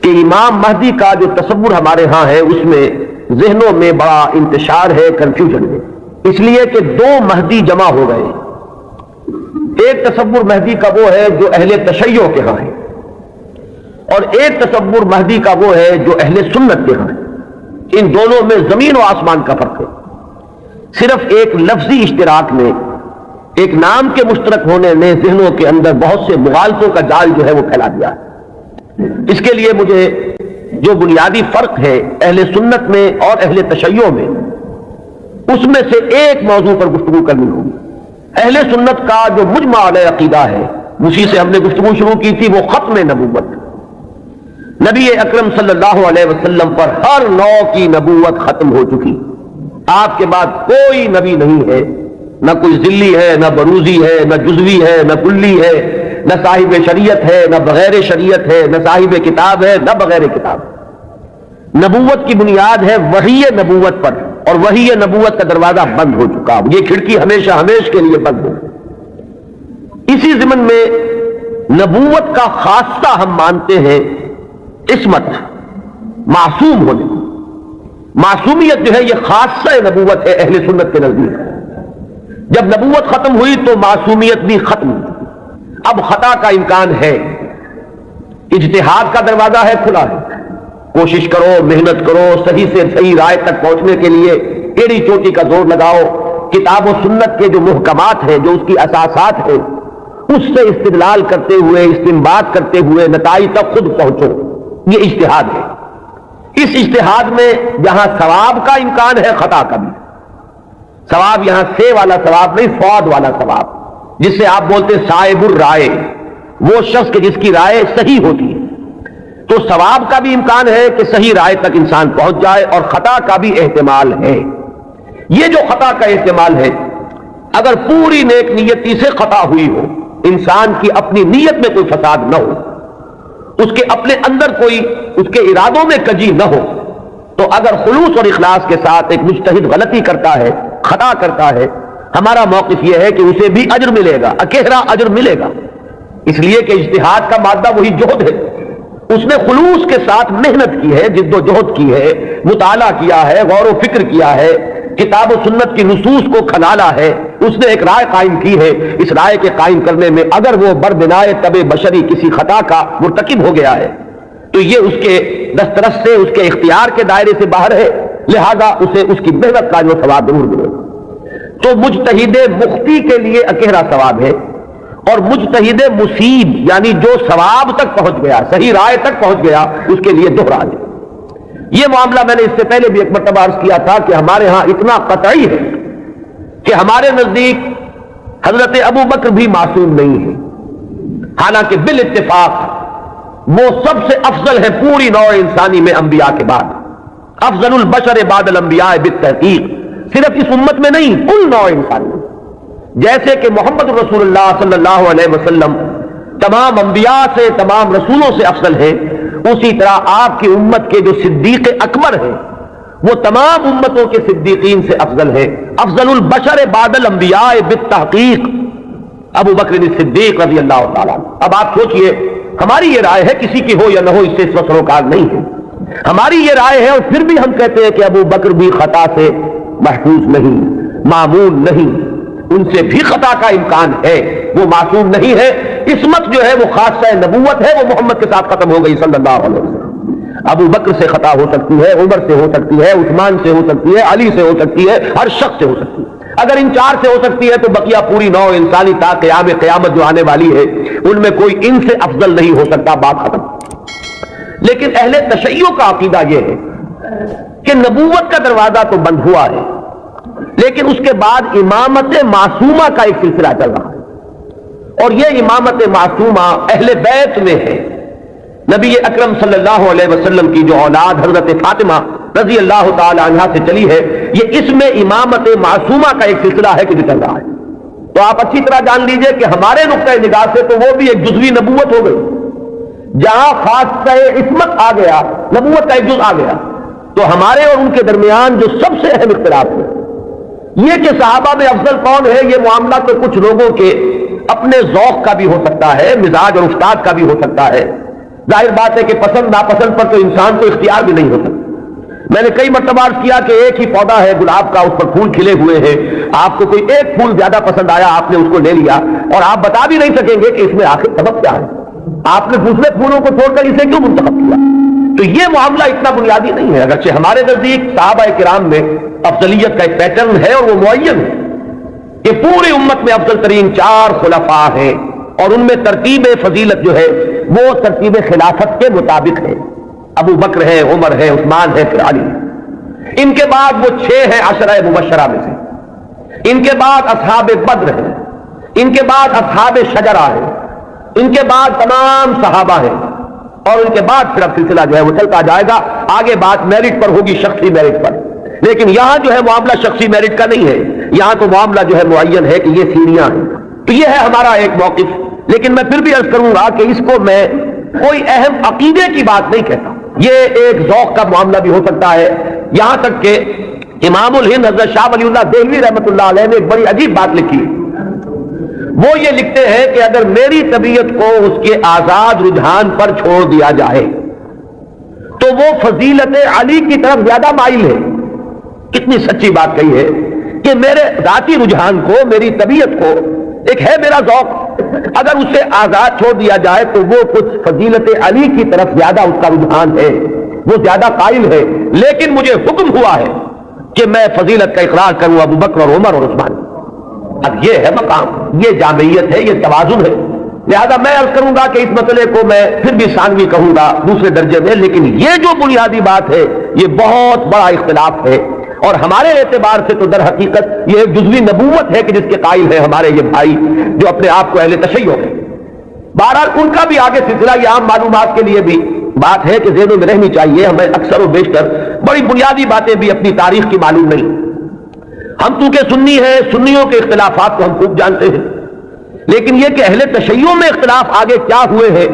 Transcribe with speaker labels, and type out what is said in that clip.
Speaker 1: کہ امام مہدی کا جو تصور ہمارے ہاں ہے اس میں ذہنوں میں بڑا انتشار ہے، کنفیوژن ہے، اس لیے کہ دو مہدی جمع ہو گئے۔ ایک تصور مہدی کا وہ ہے جو اہل تشیع کے ہاں ہے، اور ایک تصور مہدی کا وہ ہے جو اہل سنت کے ہاں ہے۔ ان دونوں میں زمین و آسمان کا فرق ہے۔ صرف ایک لفظی اشتراک میں، ایک نام کے مشترک ہونے نے ذہنوں کے اندر بہت سے مغالطوں کا جال جو ہے وہ پھیلا دیا ہے۔ اس کے لیے مجھے جو بنیادی فرق ہے اہل سنت میں اور اہل تشیع میں، اس میں سے ایک موضوع پر گفتگو کرنی ہوگی۔ اہل سنت کا جو مجمع علیہ عقیدہ ہے، اسی سے ہم نے گفتگو شروع کی تھی، وہ ختم نبوت۔ نبی اکرم صلی اللہ علیہ وسلم پر ہر نوع کی نبوت ختم ہو چکی۔ آپ کے بعد کوئی نبی نہیں ہے، نہ کوئی ذلی ہے، نہ بروزی ہے، نہ جزوی ہے، نہ کلی ہے، نہ صاحب شریعت ہے، نہ بغیر شریعت ہے، نہ صاحب کتاب ہے، نہ بغیر کتاب۔ نبوت کی بنیاد ہے وحی نبوت پر، اور وحی نبوت کا دروازہ بند ہو چکا، یہ کھڑکی ہمیشہ ہمیشہ کے لیے بند ہو۔ اسی ضمن میں نبوت کا خاصہ ہم مانتے ہیں عصمت، معصوم ہونے۔ معصومیت جو ہے یہ خاصہ نبوت ہے اہل سنت کے نزدیک۔ جب نبوت ختم ہوئی تو معصومیت بھی ختم۔ اب خطا کا امکان ہے، اجتہاد کا دروازہ ہے، کھلا ہے۔ کوشش کرو، محنت کرو، صحیح سے صحیح رائے تک پہنچنے کے لیے ایڑی چوٹی کا زور لگاؤ، کتاب و سنت کے جو محکمات ہیں، جو اس کی اساسات ہیں، اس سے استدلال کرتے ہوئے، استنباط کرتے ہوئے نتائج تک خود پہنچو۔ یہ اجتہاد ہے۔ اس اجتہاد میں جہاں ثواب کا امکان ہے، خطا کا بھی۔ ثواب یہاں سے والا ثواب نہیں، فواد والا ثواب، جس سے آپ بولتے صائب الرائے، وہ شخص کہ جس کی رائے صحیح ہوتی ہے۔ تو ثواب کا بھی امکان ہے کہ صحیح رائے تک انسان پہنچ جائے، اور خطا کا بھی احتمال ہے۔ یہ جو خطا کا احتمال ہے، اگر پوری نیک نیتی سے خطا ہوئی ہو، انسان کی اپنی نیت میں کوئی فساد نہ ہو، اس کے اپنے اندر کوئی اس کے ارادوں میں کجی نہ ہو، تو اگر خلوص اور اخلاص کے ساتھ ایک مجتہد غلطی کرتا ہے، خطا کرتا ہے، ہمارا موقف یہ ہے کہ اسے بھی اجر ملے گا، اکیرا اجر ملے گا، اس لیے کہ اجتہاد کا مادہ وہی جہد ہے۔ اس نے خلوص کے ساتھ محنت کی ہے، جد و جہد کی ہے، مطالعہ کیا ہے، غور و فکر کیا ہے، کتاب و سنت کی نصوص کو کھنالا ہے، اس نے ایک رائے قائم کی ہے۔ اس رائے کے قائم کرنے میں اگر وہ بربنائے طب بشری کسی خطا کا مرتکب ہو گیا ہے تو یہ اس کے دسترس سے، اس کے اختیار کے دائرے سے باہر ہے، لہذا اسے اس کی محنت کا جو ثواب ضرور ملے گا۔ تو مجتہد مختی کے لیے اکیرا ثواب ہے، اور مجتہد مصیب یعنی جو ثواب تک پہنچ گیا، صحیح رائے تک پہنچ گیا، اس کے لیے دوہرا ہے۔ یہ معاملہ میں نے اس سے پہلے بھی ایک مرتبہ عرض کیا تھا کہ ہمارے ہاں اتنا قطعی ہے کہ ہمارے نزدیک حضرت ابو بکر بھی معصوم نہیں ہے، حالانکہ بالاتفاق وہ سب سے افضل ہے پوری نوع انسانی میں انبیاء کے بعد، افضل البشر بعد الانبیاء بالتحقیق، صرف اس امت میں نہیں، کل نوع انسانی میں۔ جیسے کہ محمد رسول اللہ صلی اللہ علیہ وسلم تمام انبیاء سے، تمام رسولوں سے افضل ہے، اسی طرح آپ کی امت کے جو صدیق اکبر ہیں وہ تمام امتوں کے صدیقین سے افضل ہے، افضل البشر بعد الانبیاء بالتحقیق ابو بکر صدیق رضی اللہ تعالیٰ عنہ۔ اب آپ سوچئے، ہماری یہ رائے ہے، کسی کی ہو یا نہ ہو اس سے اس وقت سروکار نہیں ہے، ہماری یہ رائے ہے، اور پھر بھی ہم کہتے ہیں کہ ابو بکر بھی خطا سے محفوظ نہیں، معمول نہیں، ان سے بھی خطا کا امکان ہے، وہ معصوم نہیں ہے۔ عصمت جو ہے وہ خاصہ نبوت ہے، وہ محمد کے ساتھ ختم ہو گئی صلی اللہ علیہ وسلم۔ ابو بکر سے خطا ہو سکتی ہے، عمر سے ہو سکتی ہے، عثمان سے ہو سکتی ہے، علی سے ہو سکتی ہے، ہر شخص سے ہو سکتی ہے۔ اگر ان چار سے ہو سکتی ہے تو بقیہ پوری نوع انسانی تا قیامت جو آنے والی ہے ان میں کوئی ان سے افضل نہیں ہو سکتا، بات ختم۔ لیکن اہل تشیع کا عقیدہ یہ ہے کہ نبوت کا دروازہ تو بند ہوا ہے، لیکن اس کے بعد امامت معصومہ کا ایک سلسلہ چل رہا ہے، اور یہ امامت معصومہ اہل بیت میں ہے۔ نبی اکرم صلی اللہ علیہ وسلم کی جو اولاد حضرت فاطمہ رضی اللہ تعالی عنہا سے چلی ہے، یہ اس میں امامت معصومہ کا ایک سلسلہ ہے کہ جو چل رہا ہے۔ تو آپ اچھی طرح جان لیجئے کہ ہمارے نقطۂ نگاہ سے تو وہ بھی ایک جزوی نبوت ہو گئی، جہاں خاصہ عصمت آ گیا، نبوت کا ایک جز آ گیا، تو ہمارے اور ان کے درمیان جو سب سے اہم اختلاف ہے یہ کہ صحابہ میں افضل کون ہے، یہ معاملہ تو کچھ لوگوں کے اپنے ذوق کا بھی ہو سکتا ہے، مزاج اور استاد کا بھی ہو سکتا ہے، ظاہر بات ہے کہ پسند ناپسند پر تو انسان کو اختیار بھی نہیں ہوتا. میں نے کئی مرتبہ عرض کیا کہ ایک ہی پودا ہے گلاب کا, اس پر پھول کھلے ہوئے ہیں, آپ کو کوئی ایک پھول زیادہ پسند آیا, آپ نے اس کو لے لیا اور آپ بتا بھی نہیں سکیں گے کہ اس میں آخر سبب کیا ہے, آپ نے دوسرے پھولوں کو چھوڑ کر اسے کیوں منتخب کیا. تو یہ معاملہ اتنا بنیادی نہیں ہے, اگرچہ ہمارے نزدیک صحابہ کرام میں افضلیت کا ایک پیٹرن ہے اور وہ معین ہے کہ پوری امت میں افضل ترین 4 خلفاء ہیں اور ان میں ترتیب فضیلت جو ہے وہ ترتیب خلافت کے مطابق ہے. ابو بکر ہے, عمر ہے, عثمان ہے, پھر علی. ان کے بعد وہ 6 ہیں عشرہ مبشرہ میں سے, ان کے بعد اصحاب بدر ہیں, ان کے بعد اصحاب شجرہ ہیں, ان کے بعد تمام صحابہ ہیں, اور ان کے بعد پھر اب سلسلہ جو ہے وہ چلتا جائے گا. آگے بات میرٹ پر ہوگی, شخصی میرٹ پر, لیکن یہاں جو ہے معاملہ شخصی میرٹ کا نہیں ہے, یہاں تو معاملہ جو ہے معین ہے کہ یہ سیڑھیاں ہیں. تو یہ ہے ہمارا ایک موقف, لیکن میں پھر بھی عرض کروں گا کہ اس کو میں کوئی اہم عقیدے کی بات نہیں کہتا, یہ ایک ذوق کا معاملہ بھی ہو سکتا ہے. یہاں تک کہ امام الہند حضرت شاہ ولی اللہ دہلوی رحمۃ اللہ علیہ نے ایک بڑی عجیب بات لکھی. وہ یہ لکھتے ہیں کہ اگر میری طبیعت کو اس کے آزاد رجحان پر چھوڑ دیا جائے تو وہ فضیلت علی کی طرف زیادہ مائل ہے. کتنی سچی بات کہی ہے کہ میرے ذاتی رجحان کو, میری طبیعت کو, ایک ہے میرا ذوق, اگر اسے آزاد چھوڑ دیا جائے تو وہ کچھ فضیلت علی کی طرف زیادہ اس کا رجحان ہے, وہ زیادہ قائل ہے. لیکن مجھے حکم ہوا ہے کہ میں فضیلت کا اقرار کروں ابو بکر اور عمر اور عثمان. اب یہ ہے مقام, یہ جامعیت ہے, یہ توازن ہے. لہذا میں عرض کروں گا کہ اس مسئلے کو میں پھر بھی ثانوی کہوں گا, دوسرے درجے میں, لیکن یہ جو بنیادی بات ہے یہ بہت بڑا اختلاف ہے, اور ہمارے اعتبار سے تو در حقیقت یہ ایک جزوی نبوت ہے کہ جس کے قائل ہیں ہمارے یہ بھائی جو اپنے آپ کو اہل تشیع ہیں. بہرحال ان کا بھی آگے سلسلہ, یہ عام معلومات کے لیے بھی بات ہے کہ ذہنوں میں رہنی چاہیے. ہمیں اکثر و بیشتر بڑی بنیادی باتیں بھی اپنی تاریخ کی معلوم نہیں. ہم چونکہ سنی ہیں, سنیوں کے اختلافات کو ہم خوب جانتے ہیں, لیکن یہ کہ اہل تشیع میں اختلاف آگے کیا ہوئے ہیں